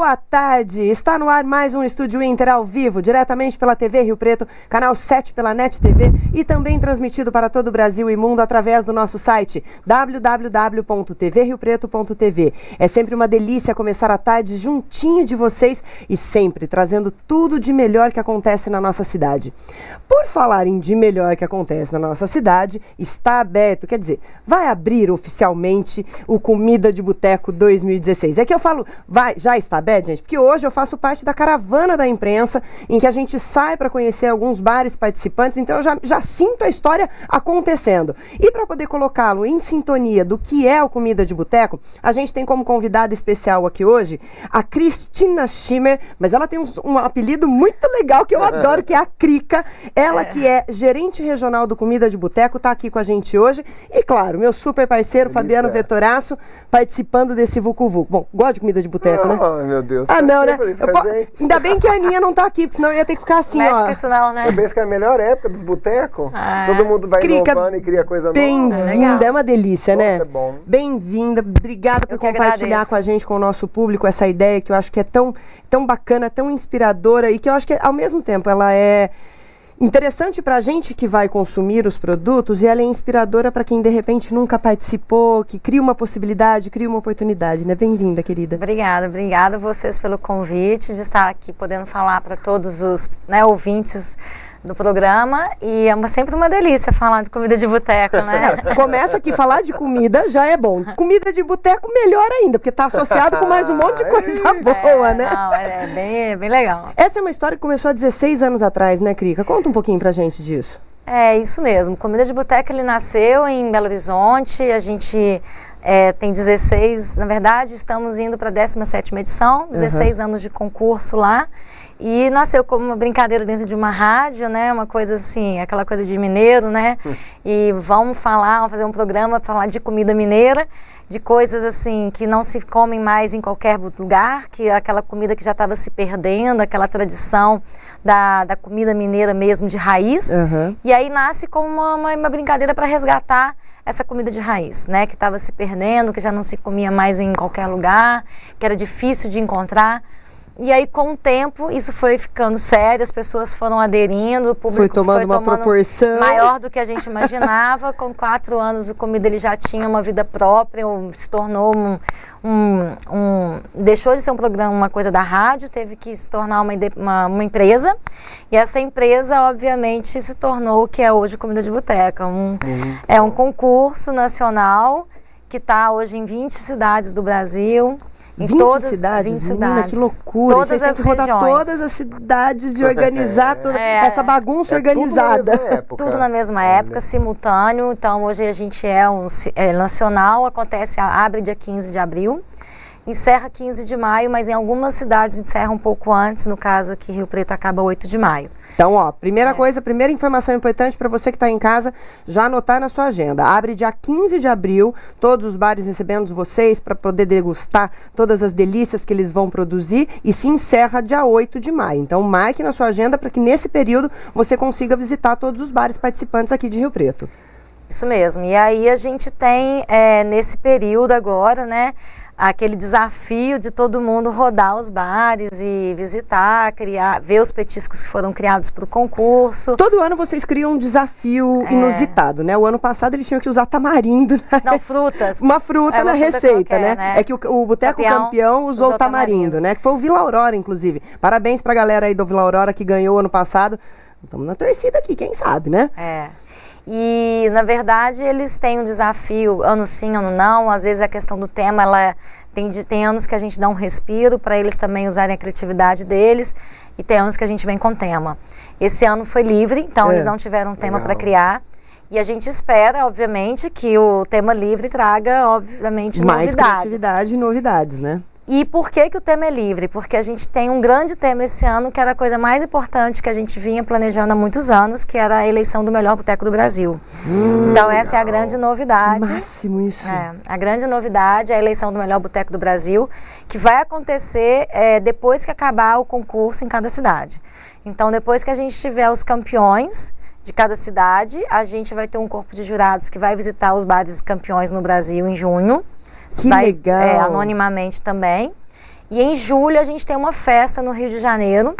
Boa tarde, está no ar mais um Estúdio Inter ao vivo, diretamente pela TV Rio Preto, canal 7 pela NET TV e também transmitido para todo o Brasil e mundo através do nosso site www.tvriopreto.tv. É sempre uma delícia começar a tarde juntinho de vocês e sempre trazendo tudo de melhor que acontece na nossa cidade. Por falar em de melhor que acontece na nossa cidade, está aberto, quer dizer, vai abrir oficialmente o Comida de Boteco 2016. É que eu falo, já está aberto, gente, porque hoje eu faço parte da caravana da imprensa, em que a gente sai para conhecer alguns bares participantes, então eu já sinto a história acontecendo. E para poder colocá-lo em sintonia do que é o Comida de Boteco, a gente tem como convidada especial aqui hoje a Cristina Schimmer, mas ela tem um apelido muito legal que eu adoro, que é a Crica. Ela que é gerente regional do Comida de Boteco, está aqui com a gente hoje. E claro, meu super parceiro, Fabiano Vettorasso, participando desse Vucu Vucu. Bom, gosta de comida de boteco, né? Oh, meu Deus. Ah, não, né? Ainda bem que a Aninha não tá aqui, porque senão eu ia ter que ficar assim, ó. Isso não, né? Eu penso que é a melhor época dos botecos. Todo mundo vai inovando e cria coisa nova. Bem-vinda, é uma delícia, né? Nossa, é bom. Bem-vinda, obrigada por compartilhar com a gente, com o nosso público, essa ideia que eu acho que é tão bacana, tão inspiradora e que eu acho que, ao mesmo tempo, ela é interessante para a gente que vai consumir os produtos e ela é inspiradora para quem de repente nunca participou, que cria uma possibilidade, cria uma oportunidade, né? Bem-vinda, querida. Obrigada a vocês pelo convite de estar aqui podendo falar para todos os ouvintes do programa e é sempre uma delícia falar de comida de boteco, né? Começa aqui, falar de comida já é bom. Comida de boteco melhor ainda, porque está associado com mais um monte de coisa boa, né? Não, é bem legal. Essa é uma história que começou há 16 anos atrás, né, Crica? Conta um pouquinho pra gente disso. É isso mesmo. Comida de Boteco, ele nasceu em Belo Horizonte, a gente tem 16, na verdade estamos indo para a 17ª edição, 16 anos de concurso lá. E nasceu como uma brincadeira dentro de uma rádio, né? Uma coisa assim, aquela coisa de mineiro, né? E vamos fazer um programa para falar de comida mineira, de coisas assim que não se comem mais em qualquer lugar, que aquela comida que já estava se perdendo, aquela tradição da comida mineira mesmo, de raiz. E aí nasce como uma brincadeira para resgatar essa comida de raiz, né? Que estava se perdendo, que já não se comia mais em qualquer lugar, que era difícil de encontrar. E aí, com o tempo, isso foi ficando sério, as pessoas foram aderindo, o público foi tomando uma proporção maior do que a gente imaginava. Com 4 anos, o Comida ele já tinha uma vida própria, se tornou deixou de ser um programa, uma coisa da rádio, teve que se tornar uma empresa. E essa empresa, obviamente, se tornou o que é hoje Comida de Boteco. É um concurso nacional que está hoje em 20 cidades do Brasil. Em 20 todas, cidades? 20 cidades. Que loucura. Todas vocês têm as que rodar regiões. Todas as cidades e organizar toda essa bagunça organizada. Tudo na mesma época, simultâneo. Então, hoje a gente é nacional, abre dia 15 de abril, encerra 15 de maio, mas em algumas cidades encerra um pouco antes, no caso aqui Rio Preto acaba 8 de maio. Então, ó, primeira informação importante para você que está em casa, já anotar na sua agenda. Abre dia 15 de abril, todos os bares recebendo vocês para poder degustar todas as delícias que eles vão produzir e se encerra dia 8 de maio. Então, marque na sua agenda para que nesse período você consiga visitar todos os bares participantes aqui de Rio Preto. Isso mesmo. E aí a gente tem, nesse período agora, né, aquele desafio de todo mundo rodar os bares e visitar, ver os petiscos que foram criados para o concurso. Todo ano vocês criam um desafio inusitado, né? O ano passado eles tinham que usar tamarindo. Não, frutas. Uma fruta na receita, né? É que o Boteco Campeão usou tamarindo, né? Que foi o Vila Aurora, inclusive. Parabéns pra galera aí do Vila Aurora que ganhou ano passado. Estamos na torcida aqui, quem sabe, né? E, na verdade, eles têm um desafio, ano sim, ano não. Às vezes a questão do tema, tem anos que a gente dá um respiro para eles também usarem a criatividade deles. E tem anos que a gente vem com tema. Esse ano foi livre, então eles não tiveram um tema para criar. E a gente espera, obviamente, que o tema livre traga, obviamente, mais criatividade e novidades, né? E por que o tema é livre? Porque a gente tem um grande tema esse ano, que era a coisa mais importante que a gente vinha planejando há muitos anos, que era a eleição do melhor boteco do Brasil. Então essa é a grande novidade. Que máximo isso. A grande novidade é a eleição do melhor boteco do Brasil, que vai acontecer depois que acabar o concurso em cada cidade. Então depois que a gente tiver os campeões de cada cidade, a gente vai ter um corpo de jurados que vai visitar os bares campeões no Brasil em junho. Que legal! Anonimamente também. E em julho a gente tem uma festa no Rio de Janeiro,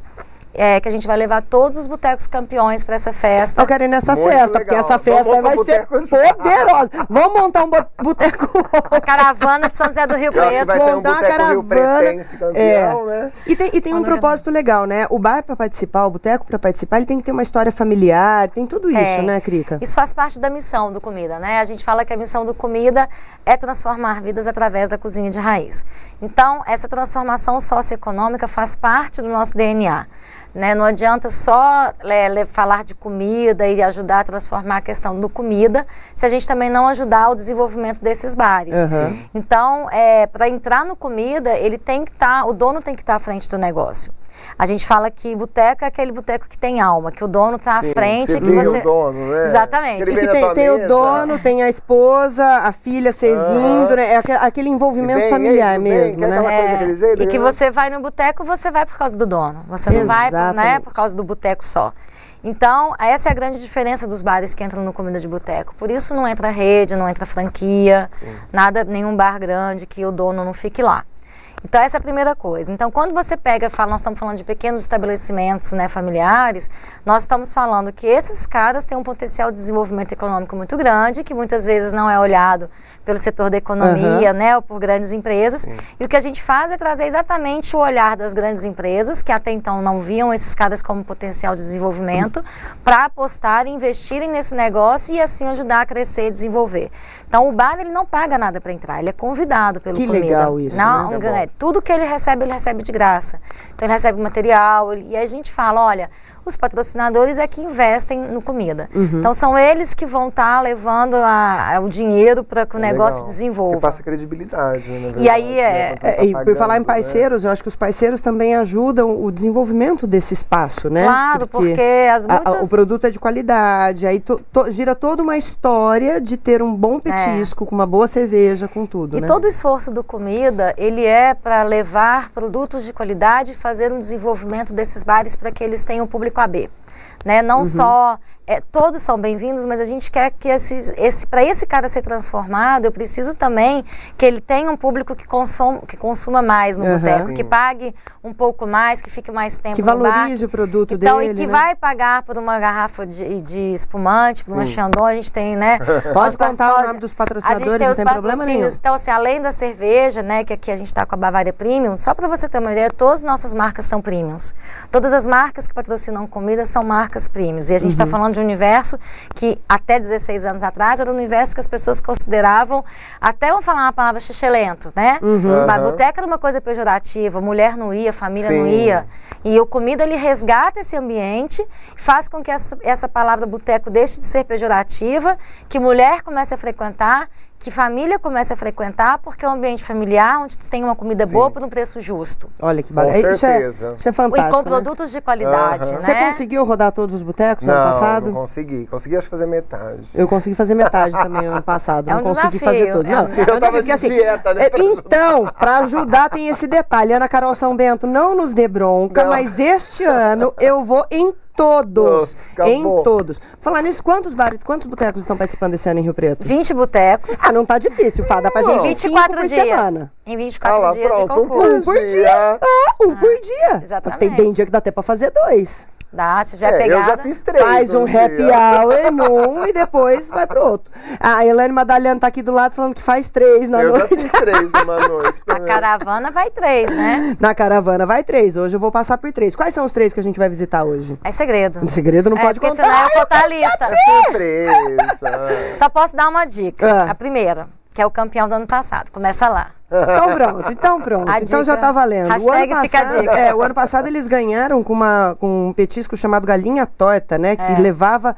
que a gente vai levar todos os botecos campeões para essa festa. Eu quero ir nessa Muito festa, legal. porque essa festa vai ser poderosa. Vamos montar um boteco. A caravana de São José do Rio Eu acho que Preto. vai ser um boteco Rio Pretense campeão, né? E tem um propósito legal, né? O bar para participar, o boteco para participar, ele tem que ter uma história familiar, tem tudo isso, né, Crica? Isso faz parte da missão do Comida, né? A gente fala que a missão do Comida é transformar vidas através da cozinha de raiz. Então, essa transformação socioeconômica faz parte do nosso DNA. Né? Não adianta só falar de comida e ajudar a transformar a questão do comida, se a gente também não ajudar o desenvolvimento desses bares. Então, para entrar no comida, ele tem que o dono tem que estar à frente do negócio. A gente fala que boteco é aquele boteco que tem alma, que o dono está à frente. Você que você... o dono, né? Exatamente. Que tem o dono, tem a esposa, a filha servindo, né? É aquele envolvimento familiar mesmo, né? Jeito, e que você vai no boteco, você vai por causa do dono. Você não vai por causa do boteco só. Então, essa é a grande diferença dos bares que entram no Comida de Boteco. Por isso não entra rede, não entra franquia, nenhum bar grande que o dono não fique lá. Então, essa é a primeira coisa. Então, quando você nós estamos falando de pequenos estabelecimentos, né, familiares, nós estamos falando que esses caras têm um potencial de desenvolvimento econômico muito grande, que muitas vezes não é olhado pelo setor da economia, né, ou por grandes empresas. E o que a gente faz é trazer exatamente o olhar das grandes empresas, que até então não viam esses caras como potencial de desenvolvimento, para apostar e investirem nesse negócio e assim ajudar a crescer e desenvolver. Então, o bar, ele não paga nada para entrar, ele é convidado pelo Comida. Que legal isso. Não, tudo que ele recebe de graça. Então, ele recebe material, e aí a gente fala, olha, os patrocinadores é que investem no Comida. Então, são eles que vão estar levando o dinheiro para que o negócio desenvolva. Que passa credibilidade, né? E aí e por falar em parceiros, eu acho que os parceiros também ajudam o desenvolvimento desse espaço, né? Claro, porque o produto é de qualidade, aí gira toda uma história de ter um bom petisco, com uma boa cerveja, com tudo, né? E todo o esforço do Comida, ele é para levar produtos de qualidade e fazer um desenvolvimento desses bares para que eles tenham público AB, né? Não só todos são bem-vindos, mas a gente quer que para esse cara ser transformado, eu preciso também que ele tenha um público que consuma mais no boteco, que pague um pouco mais, que fique mais tempo que no bar. Que valorize o produto dele. E que vai pagar por uma garrafa de espumante, por uma Chandon, a gente tem, né? Pode contar o nome dos patrocinadores, a gente tem não os tem problema nenhum. Então, assim, além da cerveja, né, que aqui a gente está com a Bavária Premium, só para você ter uma ideia, todas as nossas marcas são premiums. Todas as marcas que patrocinam comida são marcas premiums. E a gente está falando de um universo que até 16 anos atrás era um universo que as pessoas consideravam, até vamos falar uma palavra xixelento, né? Mas boteca era uma coisa pejorativa, mulher não ia, família não ia. E o Comida, ele resgata esse ambiente, faz com que essa palavra boteco deixe de ser pejorativa, que mulher comece a frequentar, que família comece a frequentar, porque é um ambiente familiar, onde tem uma comida boa por um preço justo. Olha que bacana. Com certeza. Isso é fantástico, e com produtos de qualidade, né? Você conseguiu rodar todos os botecos no ano passado? Não consegui. Consegui, acho, fazer metade. Eu consegui fazer metade também no ano passado. Não consegui fazer todos. Eu tava de dieta, né? Então, para ajudar, tem esse detalhe. Ana Carol São Bento, não nos dê bronca, mas este ano eu vou em todos. Nossa, em todos. Falar nisso, quantos botecos estão participando esse ano em Rio Preto? 20 botecos. Não tá difícil, Fá. Dá pra gente 24 dias. Semana. Em 24 dias pronto, de concurso. Um por dia. Um por dia. Exatamente. Tem dia que dá até pra fazer 2. Dá, se tiver pegada. Eu já fiz 3. Faz um happy hour num e depois vai pro outro. A Elaine Madaliano tá aqui do lado falando que faz 3 na noite. Eu já fiz 3 numa noite também. Na caravana vai 3, né? Na caravana vai 3. Hoje eu vou passar por 3. Quais são os 3 que a gente vai visitar hoje? É segredo. Um segredo não pode contar. Senão eu botar a lista. É surpresa. Só posso dar uma dica. A primeira, que é o campeão do ano passado. Começa lá. Então pronto. Então já tá valendo. O ano passado eles ganharam com um petisco chamado galinha torta, né? Que levava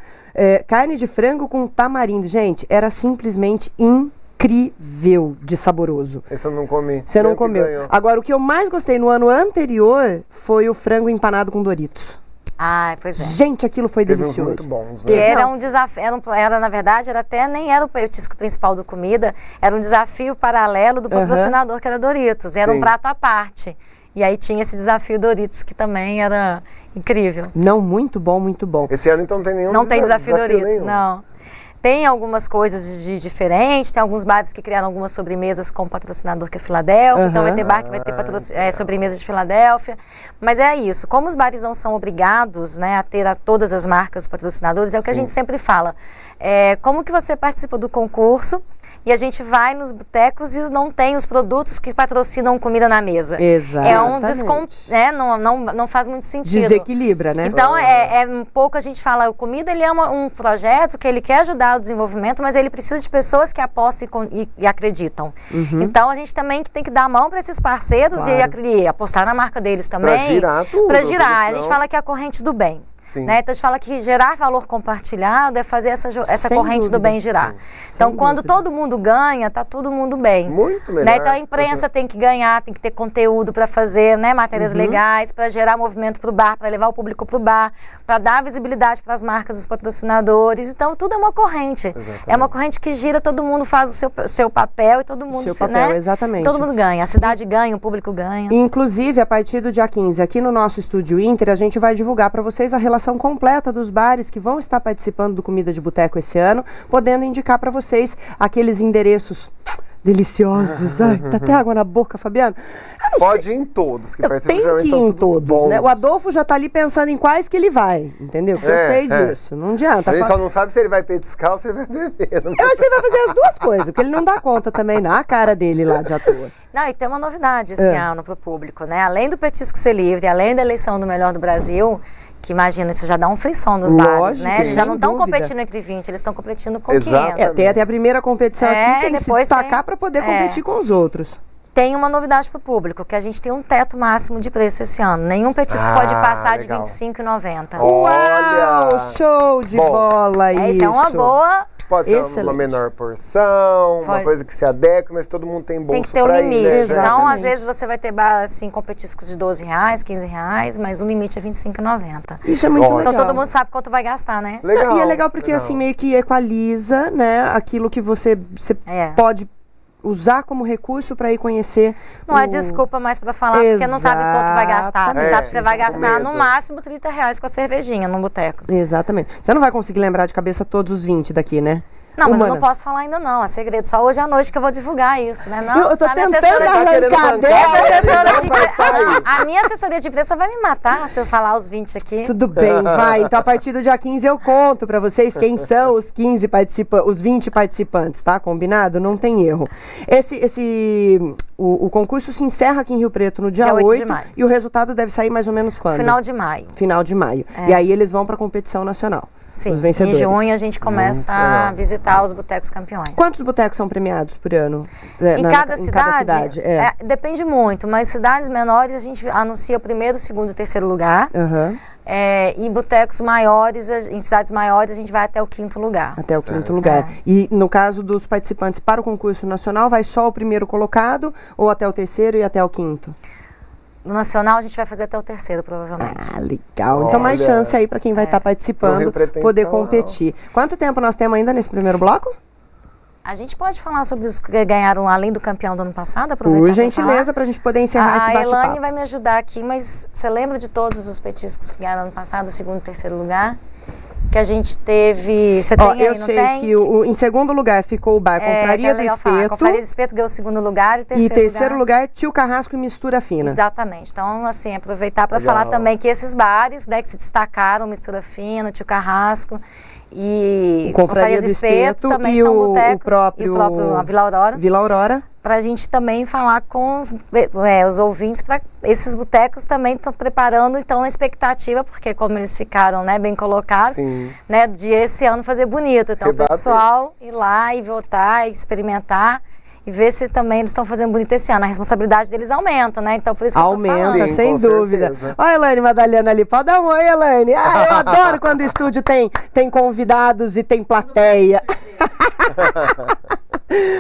carne de frango com tamarindo. Gente, era simplesmente incrível de saboroso. Esse eu não comi. Você não comeu. Agora, o que eu mais gostei no ano anterior foi o frango empanado com Doritos. Pois é. Gente, aquilo foi delicioso. Muito bons, né? Que era um desafio, na verdade, nem era o petisco principal do Comida, era um desafio paralelo do patrocinador, que era Doritos. Era um prato à parte. E aí tinha esse desafio Doritos, que também era incrível. Não, muito bom, muito bom. Esse ano então não tem nenhum Não tem desafio Doritos, nenhum. não. Tem algumas coisas de diferente, tem alguns bares que criaram algumas sobremesas com o patrocinador que é Filadélfia, então vai ter bar que vai ter sobremesa de Filadélfia, mas é isso, como os bares não são obrigados, né, a ter todas as marcas dos patrocinadores, é o que a gente sempre fala, como que você participa do concurso e a gente vai nos botecos e não tem os produtos que patrocinam comida na mesa. Exatamente. Não faz muito sentido. Desequilibra, né? Então, um pouco a gente fala, o Comida, ele é um projeto que ele quer ajudar o desenvolvimento, mas ele precisa de pessoas que apostem e acreditam. Então, a gente também tem que dar a mão para esses parceiros e apostar na marca deles também. Para girar tudo. Para girar. A gente fala que é a corrente do bem. Né? Então a gente fala que gerar valor compartilhado é fazer essa corrente do bem girar. Então quando todo mundo ganha, tá todo mundo bem. Muito melhor. Né? Então a imprensa tem que ganhar, tem que ter conteúdo para fazer, né, matérias legais, para gerar movimento para o bar, para levar o público para o bar, para dar visibilidade para as marcas dos patrocinadores. Então tudo é uma corrente. Exatamente. É uma corrente que gira, todo mundo faz o seu papel e todo mundo exatamente. Todo mundo ganha. A cidade ganha, o público ganha. Inclusive, a partir do dia 15, aqui no nosso Estúdio Inter, a gente vai divulgar para vocês a relação completa dos bares que vão estar participando do Comida de Boteco esse ano, podendo indicar para vocês aqueles endereços deliciosos. Ai, tá até água na boca, Fabiano. Pode ir em todos, que tem que ir em todos, né? O Adolfo já tá ali pensando em quais que ele vai, entendeu? Porque eu sei disso, não adianta. Ele só não sabe se ele vai petiscar ou se ele vai beber. Eu acho que ele vai fazer as duas coisas, porque ele não dá conta também, na cara dele lá de ator. Não, e tem uma novidade esse ano pro público, né? Além do Petisco Ser Livre, além da eleição do Melhor do Brasil, que imagina, isso já dá um frisson nos bares, né? Eles já não estão competindo entre 20, eles estão competindo com 500. Tem até a primeira competição aqui, tem que se destacar para poder competir com os outros. Tem uma novidade para o público, que a gente tem um teto máximo de preço esse ano. Nenhum petisco pode passar de R$ 25,90. Uau! Show de bola isso! Isso é uma boa... Pode ser uma menor porção, uma coisa que se adeque, mas todo mundo tem bolso para ir, né? Então, às vezes, você vai ter assim, com petiscos de R$12, R$15, mas o limite é R$25,90. Isso é muito legal. Então, todo mundo sabe quanto vai gastar, né? Legal, e é legal porque, assim, meio que equaliza, né, aquilo que você pode usar como recurso para ir conhecer. Não é desculpa mais para falar, porque não sabe quanto vai gastar. Você sabe que você vai gastar no máximo R$30 com a cervejinha no boteco. Exatamente. Você não vai conseguir lembrar de cabeça todos os 20 daqui, né? Não, mas eu não posso falar ainda não, é segredo. Só hoje à noite que eu vou divulgar isso, né? Não, eu tô tentando arrancar a minha assessoria de imprensa vai me matar se eu falar os 20 aqui. Tudo bem, vai. Então, a partir do dia 15 eu conto pra vocês quem são os 20 participantes, tá? Combinado? Não tem erro. O concurso se encerra aqui em Rio Preto no dia 8 de maio. E o resultado deve sair mais ou menos quando? Final de maio. Final de maio. E aí eles vão pra competição nacional. Sim, os vencedores. Em junho a gente começa a visitar os botecos campeões. Quantos botecos são premiados por ano? Em cada cidade? Depende muito, mas cidades menores a gente anuncia o primeiro, segundo e terceiro lugar. E botecos maiores, em cidades maiores, a gente vai até o 5º lugar. Até o 5º lugar. E no caso dos participantes para o concurso nacional, vai só o primeiro colocado ou até o terceiro e até o 5º? No nacional a gente vai fazer até o 3º, provavelmente. Ah, legal. Então mais chance aí para quem vai estar participando poder competir. Quanto tempo nós temos ainda nesse primeiro bloco? A gente pode falar sobre os que ganharam além do campeão do ano passado? Por gentileza, para a gente poder encerrar esse bate-papo. A Elaine vai me ajudar aqui, mas você lembra de todos os petiscos que ganharam ano passado, segundo e terceiro lugar? Que a gente teve... Você tem aí, eu sei que em segundo lugar ficou o bar Confraria do Espeto. Confraria do Espeto ganhou o segundo lugar e terceiro lugar Tio Carrasco e Mistura Fina. Exatamente. Então, assim, aproveitar para falar também que esses bares, né, que se destacaram, Mistura Fina, Tio Carrasco e Confraria do Espeto também e são botecos, o próprio a Vila Aurora. Vila Aurora. Para a gente também falar com os ouvintes, para esses botecos também estão preparando, então, a expectativa, porque como eles ficaram, né, bem colocados, né, de esse ano fazer bonito. Então, o pessoal ir lá e votar, e experimentar e ver se também eles estão fazendo bonito esse ano. A responsabilidade deles aumenta, né? Então, por isso que eu tô falando. Aumenta, sem dúvida. Olha a Elaine Madalena ali. Pode dar um oi, Elaine. Eu adoro quando o estúdio tem convidados e tem plateia.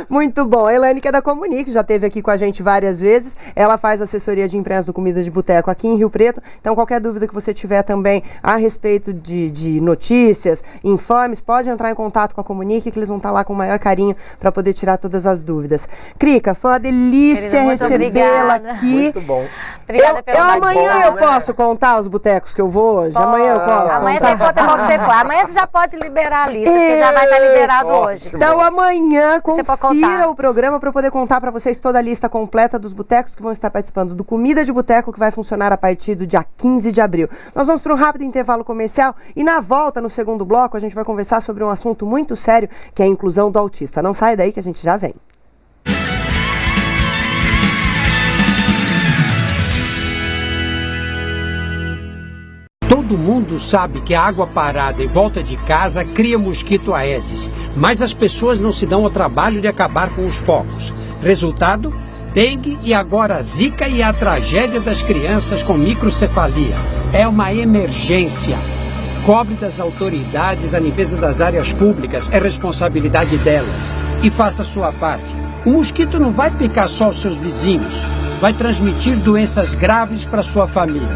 Muito bom. A Elaine, que é da Comunique, já esteve aqui com a gente várias vezes. Ela faz assessoria de imprensa do Comida de Boteco aqui em Rio Preto. Então, qualquer dúvida que você tiver também a respeito de notícias, informes, pode entrar em contato com a Comunique, que eles vão estar lá com o maior carinho para poder tirar todas as dúvidas. Crica, foi uma delícia recebê-la aqui. Muito bom. Obrigada pela amanhã eu posso contar os botecos que eu vou hoje? Amanhã eu posso Amanhã contar? você conta qual que você for. Amanhã você já pode liberar a lista, porque já vai estar liberado hoje. Então amanhã Você pode confira contar o programa para eu poder contar para vocês toda a lista completa dos botecos que vão estar participando do Comida de Boteco, que vai funcionar a partir do dia 15 de abril. Nós vamos para um rápido intervalo comercial e na volta, no segundo bloco, a gente vai conversar sobre um assunto muito sério, que é a inclusão do autista. Não sai daí que a gente já vem. Todo mundo sabe que a água parada em volta de casa cria mosquito Aedes, mas as pessoas não se dão ao trabalho de acabar com os focos. Resultado? Dengue e agora a zika e a tragédia das crianças com microcefalia. É uma emergência. Cobre das autoridades a limpeza das áreas públicas, é responsabilidade delas. E faça a sua parte. O mosquito não vai picar só os seus vizinhos, vai transmitir doenças graves para sua família.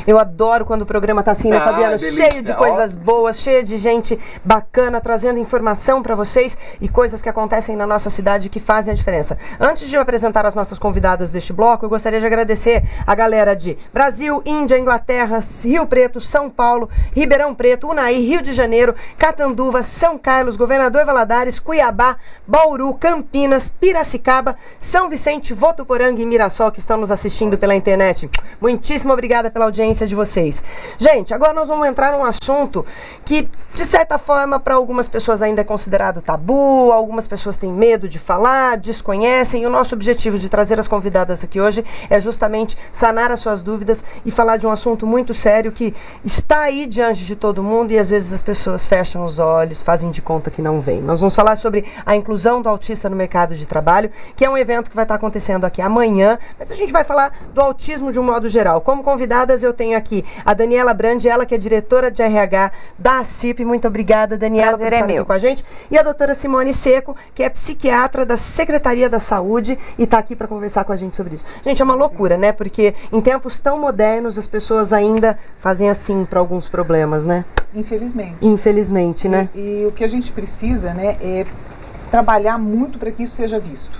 Eu adoro quando o programa tá assim, né, Fabiano? Delícia. Cheio de coisas boas, cheio de gente bacana, trazendo informação para vocês e coisas que acontecem na nossa cidade que fazem a diferença. Antes de eu apresentar as nossas convidadas deste bloco, eu gostaria de agradecer a galera de Brasil, Índia, Inglaterra, Rio Preto, São Paulo, Ribeirão Preto, Unai, Rio de Janeiro, Catanduva, São Carlos, Governador Valadares, Cuiabá, Bauru, Campinas, Piracicaba, São Vicente, Votuporanga e Mirassol, que estão nos assistindo pela internet. Muitíssimo obrigada pela audiência de vocês. Gente, agora nós vamos entrar num assunto que, de certa forma, para algumas pessoas ainda é considerado tabu, algumas pessoas têm medo de falar, desconhecem, e o nosso objetivo de trazer as convidadas aqui hoje é justamente sanar as suas dúvidas e falar de um assunto muito sério que está aí diante de todo mundo e às vezes as pessoas fecham os olhos, fazem de conta que não vem. Nós vamos falar sobre a inclusão do autista no mercado de trabalho, que é um evento que vai estar acontecendo aqui amanhã, mas a gente vai falar do autismo de um modo geral. Como convidadas eu tenho aqui a Daniela Brandi, ela que é diretora de RH da ACIP. Muito obrigada, Daniela, por estar aqui com a gente. E a doutora Simone Seco, que é psiquiatra da Secretaria da Saúde e está aqui para conversar com a gente sobre isso. Gente, é uma loucura, né? Porque em tempos tão modernos as pessoas ainda fazem assim para alguns problemas, né? Infelizmente. Infelizmente, né? E o que a gente precisa, né, é trabalhar muito para que isso seja visto.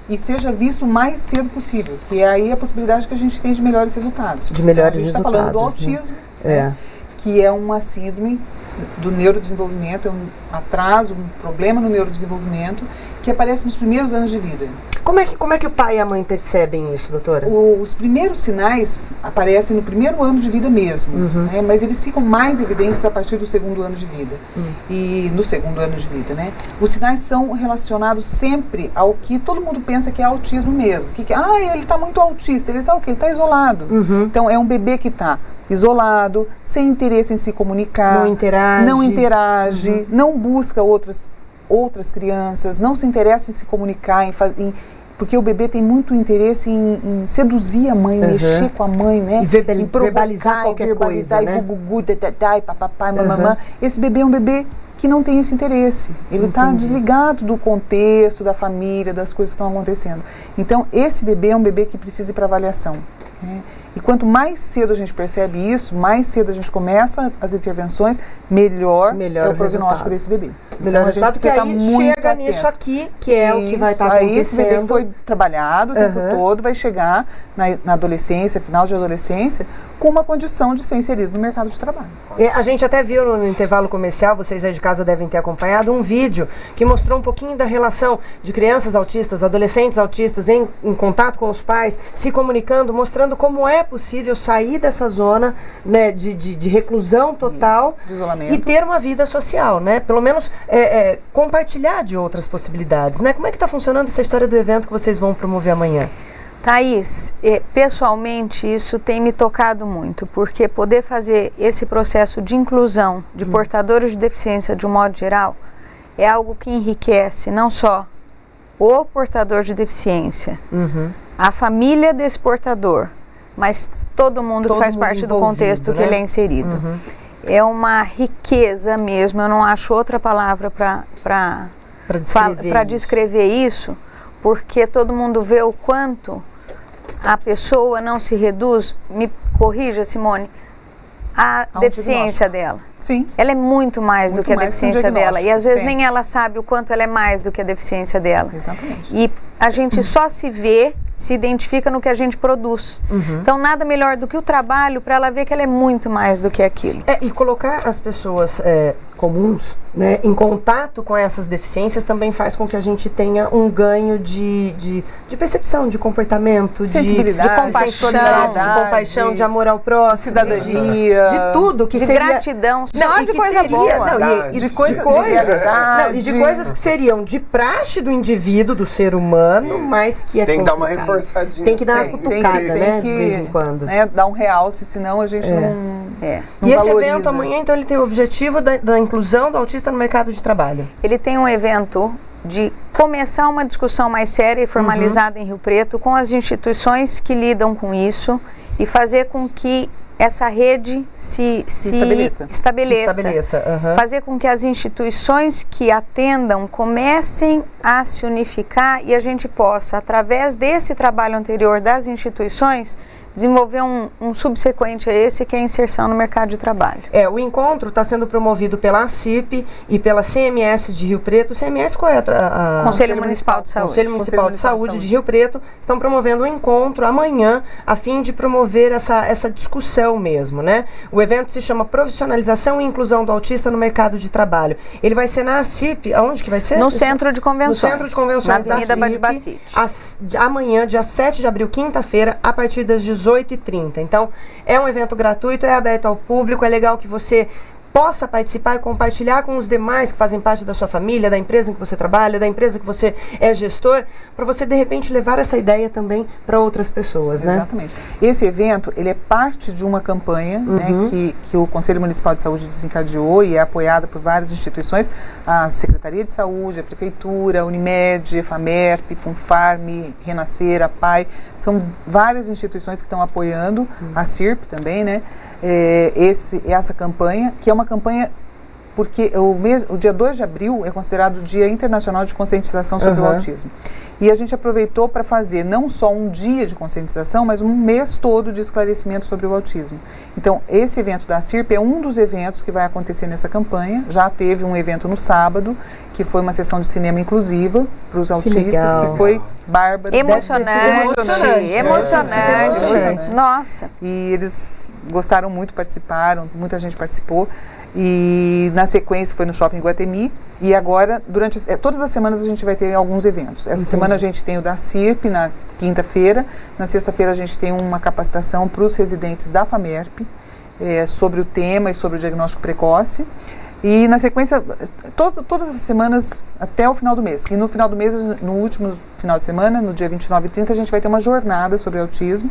E seja visto o mais cedo possível, que é aí a possibilidade que a gente tem de melhores resultados. De melhores resultados. A gente está falando do autismo, né, que é uma síndrome do neurodesenvolvimento, é um atraso, um problema no neurodesenvolvimento que aparece nos primeiros anos de vida. Como é que o pai e a mãe percebem isso, doutora? Os primeiros sinais aparecem no primeiro ano de vida mesmo, né, mas eles ficam mais evidentes a partir do segundo ano de vida. E no segundo ano de vida, né? Os sinais são relacionados sempre ao que todo mundo pensa que é autismo mesmo. Ele está muito autista, ele está o quê? Ele está isolado. Então é um bebê que está isolado, sem interesse em se comunicar, não interage, não busca outras crianças, não se interessa em se comunicar, porque o bebê tem muito interesse em seduzir a mãe, mexer com a mãe, né? E verbalizar qualquer coisa, né? E gugugu, e papapai, mamamã. Esse bebê é um bebê que não tem esse interesse. Ele está desligado do contexto, da família, das coisas que estão acontecendo. Então, esse bebê é um bebê que precisa ir para avaliação, né? E quanto mais cedo a gente percebe isso, mais cedo a gente começa as intervenções, melhor é o prognóstico desse bebê. Melhor resultado, porque aí chega nisso aqui, que é o que vai estar acontecendo. Aí esse bebê que foi trabalhado o tempo todo vai chegar na adolescência, final de adolescência, com uma condição de ser inserido no mercado de trabalho. A gente até viu no intervalo comercial, vocês aí de casa devem ter acompanhado, um vídeo que mostrou um pouquinho da relação de crianças autistas, adolescentes autistas em contato com os pais, se comunicando, mostrando como é possível sair dessa zona, né, de reclusão total. Isso, de isolamento. E ter uma vida social, né? Pelo menos compartilhar de outras possibilidades, né? Como é que está funcionando essa história do evento que vocês vão promover amanhã? Thaís, pessoalmente isso tem me tocado muito, porque poder fazer esse processo de inclusão de portadores de deficiência de um modo geral é algo que enriquece não só o portador de deficiência, a família desse portador, mas todo mundo que faz parte do contexto que ele é inserido. É uma riqueza mesmo, eu não acho outra palavra para descrever isso, porque todo mundo vê o quanto a pessoa não se reduz, me corrija, Simone, a deficiência dela. Sim. Ela é muito mais do que a deficiência dela. E às vezes nem ela sabe o quanto ela é mais do que a deficiência dela. Exatamente. E a gente só se vê, se identifica no que a gente produz. Então nada melhor do que o trabalho para ela ver que ela é muito mais do que aquilo. E colocar as pessoas comuns, né, em contato com essas deficiências também faz com que a gente tenha um ganho de percepção, de comportamento, sensibilidade, de compaixão, de amor ao próximo, cidadania, de tudo que de seria gratidão, só de coisa boa. De coisas que seriam de praxe do indivíduo, do ser humano, mas que tem que dar uma reforçadinha. Tem que dar uma cutucada, né, de vez em quando. Dar um realce, senão a gente não e esse evento amanhã, então, ele tem o objetivo da inclusão do autista no mercado de trabalho. Ele tem um evento de começar uma discussão mais séria e formalizada em Rio Preto com as instituições que lidam com isso e fazer com que essa rede se estabeleça. Fazer com que as instituições que atendam comecem a se unificar e a gente possa, através desse trabalho anterior das instituições, desenvolver um subsequente a esse, que é a inserção no mercado de trabalho. O encontro está sendo promovido pela ACIP e pela CMS de Rio Preto. CMS, qual é a Conselho Municipal de Saúde. Conselho Municipal de Saúde de Rio Preto estão promovendo um encontro amanhã a fim de promover essa discussão mesmo, né? O evento se chama Profissionalização e Inclusão do Autista no Mercado de Trabalho. Ele vai ser na ACIP, aonde que vai ser? No Centro de Convenções. No Centro de Convenções na Avenida Badibacite. Amanhã, dia 7 de abril, quinta-feira, a partir das 18h30. Então, é um evento gratuito, é aberto ao público, é legal que você possa participar e compartilhar com os demais que fazem parte da sua família, da empresa em que você trabalha, da empresa que você é gestor, para você, de repente, levar essa ideia também para outras pessoas, né? Exatamente. Esse evento, ele é parte de uma campanha, né, que o Conselho Municipal de Saúde desencadeou e é apoiada por várias instituições, a Secretaria de Saúde, a Prefeitura, a Unimed, a FAMERP, Funfarm, Renascer, a PAI, são várias instituições que estão apoiando, a CIRP também, né? Essa campanha, que é uma campanha porque o dia 2 de abril é considerado o Dia Internacional de Conscientização sobre o Autismo. E a gente aproveitou para fazer não só um dia de conscientização, mas um mês todo de esclarecimento sobre o autismo. Então, esse evento da CIRP é um dos eventos que vai acontecer nessa campanha. Já teve um evento no sábado, que foi uma sessão de cinema inclusiva para os autistas, que foi bárbaro. Emocionante. Nossa. E eles gostaram muito, participaram, muita gente participou. E na sequência foi no Shopping Guatemi. E agora, durante todas as semanas, a gente vai ter alguns eventos. Essa semana a gente tem o da CIRP na quinta-feira. Na sexta-feira a gente tem uma capacitação para os residentes da FAMERP sobre o tema e sobre o diagnóstico precoce. E na sequência, todas as semanas até o final do mês. E no final do mês, no último final de semana, no dia 29 e 30, a gente vai ter uma jornada sobre autismo,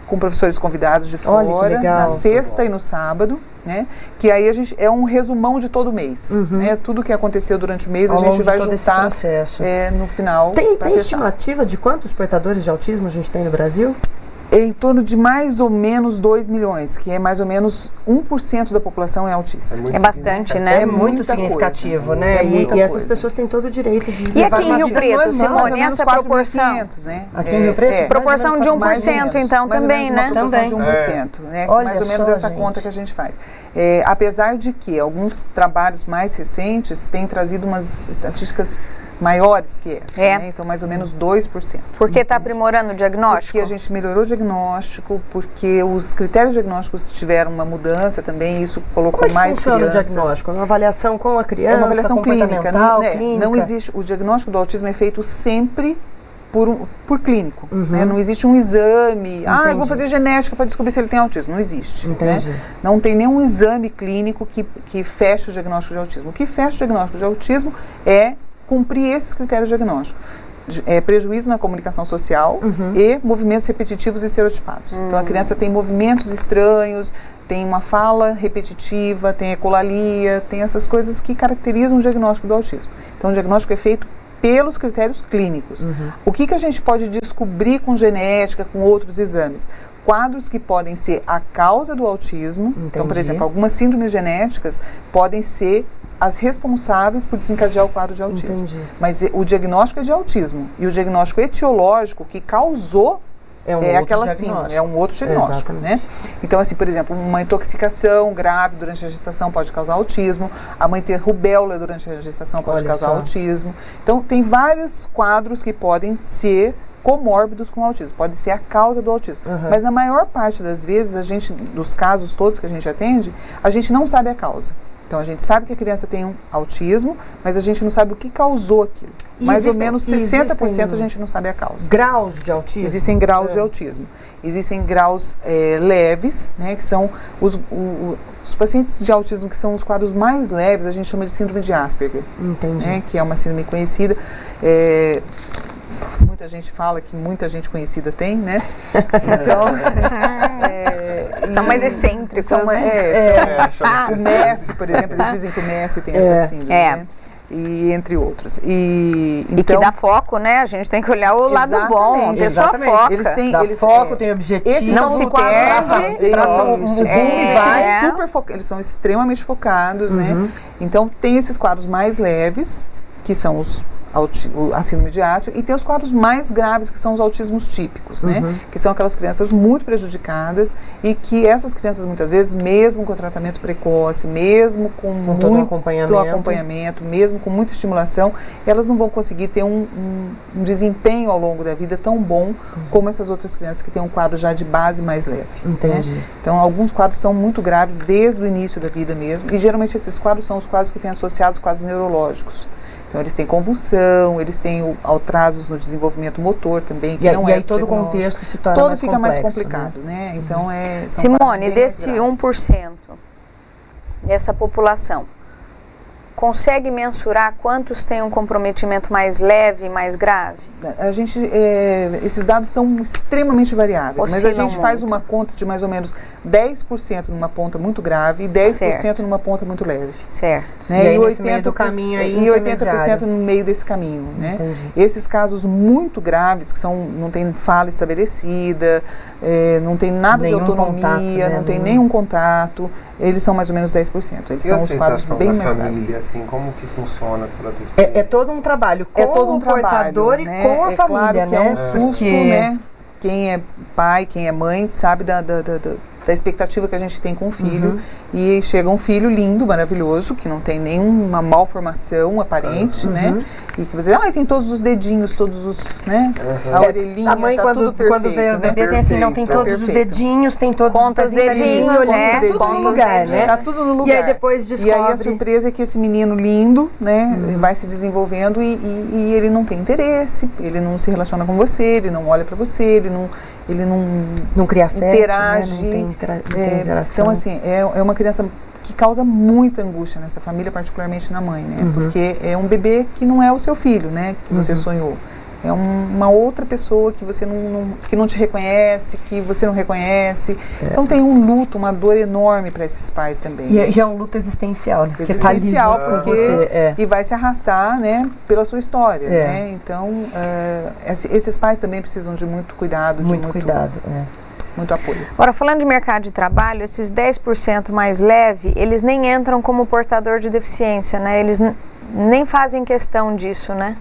com professores convidados de fora, na sexta e no sábado, né? Que aí a gente é um resumão de todo o mês, né? Tudo que aconteceu durante o mês a gente vai juntar no final. Tem estimativa de quantos portadores de autismo a gente tem no Brasil? Em torno de mais ou menos 2 milhões, que é mais ou menos 1% da população é autista. É bastante, né? É muito significativo, né? E essas pessoas têm todo o direito de... E aqui em Rio Preto, Simone, essa proporção? Né? Aqui em Rio Preto? Proporção de 1%, então, também, né? Proporção de 1%, né? Mais ou menos essa conta que a gente faz. Apesar de que alguns trabalhos mais recentes têm trazido umas estatísticas maiores que essa, né? Então mais ou menos 2%. Porque está aprimorando o diagnóstico? Porque a gente melhorou o diagnóstico, porque os critérios diagnósticos tiveram uma mudança também, isso colocou mais crianças. Como é que funciona o diagnóstico? Uma avaliação com a criança, uma avaliação clínica, clínica. Não existe, o diagnóstico do autismo é feito sempre por clínico, né? Não existe um exame, eu vou fazer genética para descobrir se ele tem autismo, não existe, né? Não tem nenhum exame clínico que feche o diagnóstico de autismo. O que fecha o diagnóstico de autismo é cumprir esses critérios diagnósticos. Prejuízo na comunicação social e movimentos repetitivos e estereotipados. Então a criança tem movimentos estranhos, tem uma fala repetitiva, tem ecolalia, tem essas coisas que caracterizam o diagnóstico do autismo. Então o diagnóstico é feito pelos critérios clínicos. O que a gente pode descobrir com genética, com outros exames? Quadros que podem ser a causa do autismo. Então, por exemplo, algumas síndromes genéticas podem ser as responsáveis por desencadear o quadro de autismo. Mas o diagnóstico é de autismo. E o diagnóstico etiológico que causou aquela síndrome, é um outro diagnóstico, né? Então, assim, por exemplo, uma intoxicação grave durante a gestação pode causar autismo, a mãe ter rubéola durante a gestação pode causar autismo. Então, tem vários quadros que podem ser comórbidos com autismo, pode ser a causa do autismo. Mas na maior parte das vezes, dos casos todos que a gente atende, a gente não sabe a causa. Então, a gente sabe que a criança tem um autismo, mas a gente não sabe o que causou aquilo. Mais ou menos 60% a gente não sabe a causa. Graus de autismo? Existem graus de autismo. Existem graus leves, né, que são os pacientes de autismo que são os quadros mais leves, a gente chama de síndrome de Asperger. Entendi. Né, que é uma síndrome conhecida. Muita gente fala que muita gente conhecida tem, né? Então, são mais excêntricos, o Messi, por exemplo, eles dizem que o Messi tem essa síndrome, né? E entre outros. E que dá foco, né? A gente tem que olhar o lado bom. A pessoa foca. Eles têm objetivo. Não se perde. Traçam um rumo e vai super focados. Eles são extremamente focados, né? Então, tem esses quadros mais leves, que são a síndrome de Asperger, e tem os quadros mais graves, que são os autismos típicos, né? Que são aquelas crianças muito prejudicadas e que essas crianças, muitas vezes, mesmo com tratamento precoce, mesmo com muito acompanhamento, mesmo com muita estimulação, elas não vão conseguir ter um desempenho ao longo da vida tão bom como essas outras crianças que têm um quadro já de base mais leve. Entendi. Né? Então, alguns quadros são muito graves desde o início da vida mesmo, e geralmente esses quadros são os quadros que têm associados quadros neurológicos. Então, eles têm convulsão, eles têm atrasos no desenvolvimento motor também, que não é. E aí todo o contexto se torna mais fica mais complexo, complicado, né? Então, Simone, desse 1% dessa população, consegue mensurar quantos têm um comprometimento mais leve e mais grave? Esses dados são extremamente variáveis, mas a gente faz uma conta de mais ou menos 10% numa ponta muito grave e 10% numa ponta muito leve. Certo. Né? E 80% do caminho aí, e 80% no meio desse caminho, né? Esses casos muito graves, que não tem fala estabelecida, não tem nada de autonomia, contato, não tem nenhum contato, eles são mais ou menos 10%. Eles são os quadros bem mais graves. Assim, como que funciona pela tua experiência? É todo um trabalho com o portador e com a família, claro que é um susto, né? Quem é pai, quem é mãe, sabe da expectativa que a gente tem com o filho. E chega um filho lindo, maravilhoso, que não tem nenhuma malformação aparente, né? E que você, tem todos os dedinhos, todos os, né? A orelhinha, a mãe, tá tudo perfeito. Quando vê o bebê, tem assim, não tem todos os dedinhos, tem todos conta os dedinhos, tudo no lugar, né? Tá tudo no lugar. E aí depois descobre. E aí a surpresa é que esse menino lindo, né, vai se desenvolvendo e ele não tem interesse, ele não se relaciona com você, ele não olha pra você, ele não cria afeto, interage, né? Não tem interação. Então, assim, é uma criança que causa muita angústia nessa família, particularmente na mãe, né? Porque é um bebê que não é o seu filho, né? Que você sonhou. É uma outra pessoa que você que não te reconhece, que você não reconhece. Então tem um luto, uma dor enorme para esses pais também. E é um luto existencial, né? Existencial, porque e vai se arrastar, né, pela sua história, né? Então esses pais também precisam de muito cuidado, muito apoio. Agora, falando de mercado de trabalho, esses 10% mais leve, eles nem entram como portador de deficiência, né? Eles nem fazem questão disso, né?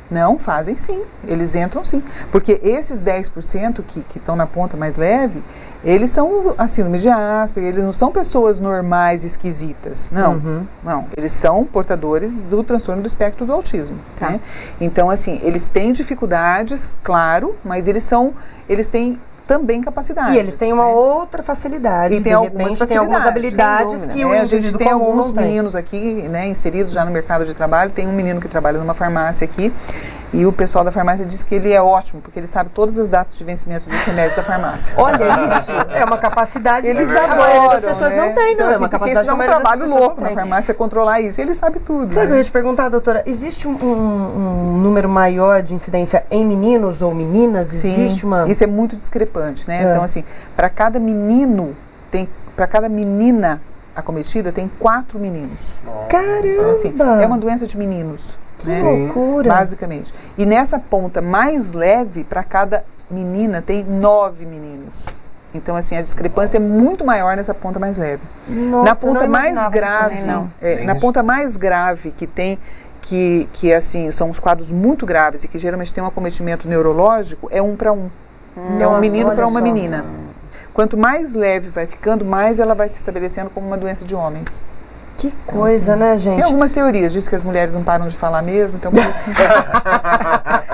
Não, fazem sim, eles entram sim. Porque esses 10% que estão na ponta mais leve, eles são a síndrome de Asperger, eles não são pessoas normais, esquisitas, não. Não, eles são portadores do transtorno do espectro do autismo. Né? Então, assim, eles têm dificuldades, claro, mas eles têm também capacidades. E eles têm uma outra facilidade. E tem algumas habilidades que o a gente tem alguns meninos aqui, né, inseridos já no mercado de trabalho. Tem um menino que trabalha numa farmácia aqui E o pessoal da farmácia diz que ele é ótimo, porque ele sabe todas as datas de vencimento dos remédios da farmácia. Olha isso, é uma capacidade Eles que a adoram, maioria das pessoas né? não tem, então, não. assim, É uma porque capacidade isso é um que a maioria das trabalho pessoas louco não na tem. farmácia controlar isso. Ele sabe tudo. Sabe o que eu né? ia te perguntar, doutora? Existe um número maior de incidência em meninos ou meninas? Existe uma... Isso é muito discrepante, né? Então, assim, para cada menino, para cada menina acometida, tem 4 meninos. Caramba! Então, assim, é uma doença de meninos. Que né? loucura! Basicamente. E nessa ponta mais leve, para cada menina, tem 9 meninos. Então, assim, a discrepância é muito maior nessa ponta mais leve. Nossa, na ponta não mais imaginava grave, que fosse assim. na ponta mais grave que tem, que assim, são os quadros muito graves e que geralmente tem um acometimento neurológico, é 1 para 1. É um menino para uma menina. Quanto mais leve vai ficando, mais ela vai se estabelecendo como uma doença de homens. Que coisa, né, gente? Tem algumas teorias, diz que as mulheres não param de falar mesmo, então por isso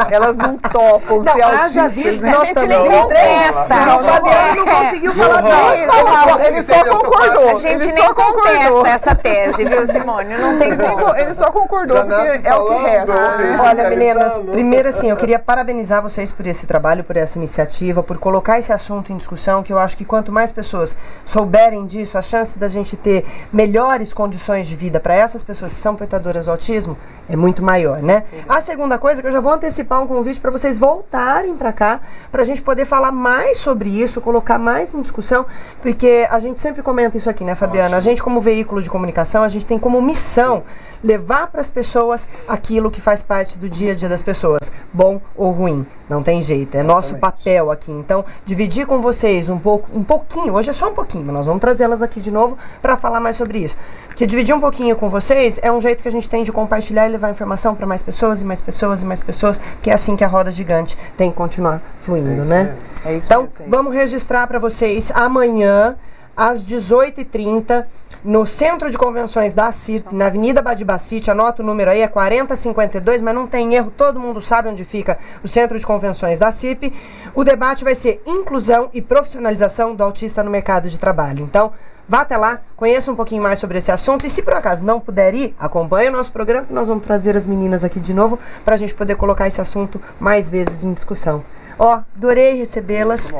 que elas não topam ser autistas. Né? A gente nem contesta. O Fabiano não conseguiu falar Ele só concordou. A gente nem contesta essa tese, viu, Simone? Não tem como. Ele só concordou, porque é o que resta. Né? Olha, meninas, primeiro assim, eu queria parabenizar vocês por esse trabalho, por essa iniciativa, por colocar esse assunto em discussão, que eu acho que quanto mais pessoas souberem disso, a chance da gente ter melhores condições de vida para essas pessoas que são portadoras do autismo é muito maior, né? Sim. A segunda coisa, que eu já vou antecipar um convite para vocês voltarem para cá, para a gente poder falar mais sobre isso, colocar mais em discussão, porque a gente sempre comenta isso aqui, né, Fabiana? Ótimo. A gente, como veículo de comunicação, a gente tem como missão levar para as pessoas aquilo que faz parte do dia a dia das pessoas, bom ou ruim, não tem jeito, é nosso papel aqui. Então, dividir com vocês um pouquinho, hoje é só um pouquinho, mas nós vamos trazê-las aqui de novo para falar mais sobre isso. Porque dividir um pouquinho com vocês é um jeito que a gente tem de compartilhar e levar informação para mais pessoas e mais pessoas e mais pessoas, que é assim que a roda gigante tem que continuar fluindo, né? É isso então, mesmo, vamos registrar para vocês amanhã, às 18h30, no Centro de Convenções da CIP, na Avenida Badibacite, anota o número aí, é 4052, mas não tem erro, todo mundo sabe onde fica o Centro de Convenções da CIP. O debate vai ser inclusão e profissionalização do autista no mercado de trabalho. Então, vá até lá, conheça um pouquinho mais sobre esse assunto e se por acaso não puder ir, acompanhe o nosso programa que nós vamos trazer as meninas aqui de novo para a gente poder colocar esse assunto mais vezes em discussão. Ó, adorei recebê-las,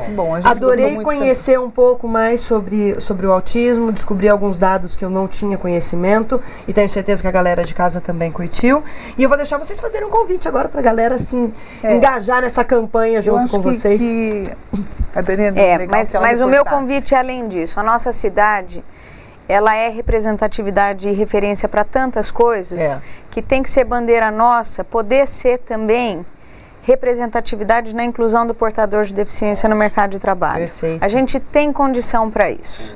adorei conhecer um pouco mais sobre o autismo, descobri alguns dados que eu não tinha conhecimento e tenho certeza que a galera de casa também curtiu. E eu vou deixar vocês fazerem um convite agora pra galera, assim, engajar nessa campanha junto com vocês. Mas o meu convite é além disso. A nossa cidade, ela é representatividade e referência para tantas coisas que tem que ser bandeira nossa, poder ser também representatividade na inclusão do portador de deficiência no mercado de trabalho. Perfeito. A gente tem condição para isso.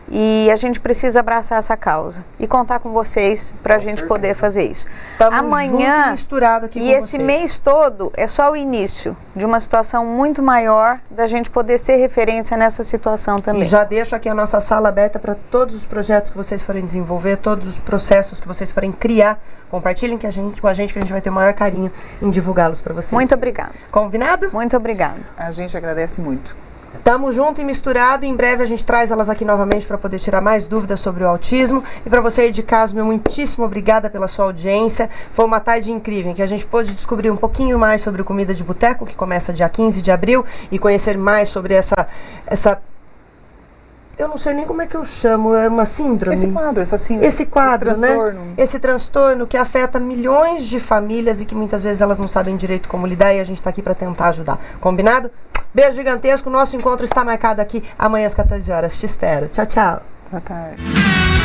E a gente precisa abraçar essa causa e contar com vocês para a gente poder fazer isso. Tamo amanhã junto, misturado aqui e com esse vocês. mês todo é só o início de uma situação muito maior da gente poder ser referência nessa situação também. E já deixo aqui a nossa sala aberta para todos os projetos que vocês forem desenvolver, todos os processos que vocês forem criar. Compartilhem com a gente que a gente vai ter o maior carinho em divulgá-los para vocês. Muito obrigada. Combinado? Muito obrigada. A gente agradece muito. Tamo junto e misturado. Em breve a gente traz elas aqui novamente para poder tirar mais dúvidas sobre o autismo. E para você aí de casa, meu muitíssimo obrigada pela sua audiência. Foi uma tarde incrível em que a gente pôde descobrir um pouquinho mais sobre o Comida de Boteco, que começa dia 15 de abril, e conhecer mais sobre essa eu não sei nem como é que eu chamo, é uma síndrome. Esse quadro, essa síndrome. Esse quadro, esse transtorno. né? Esse transtorno que afeta milhões de famílias e que muitas vezes elas não sabem direito como lidar, e a gente está aqui para tentar ajudar. Combinado? Beijo gigantesco. Nosso encontro está marcado aqui amanhã às 14 horas. Te espero. Tchau, tchau. Boa tarde.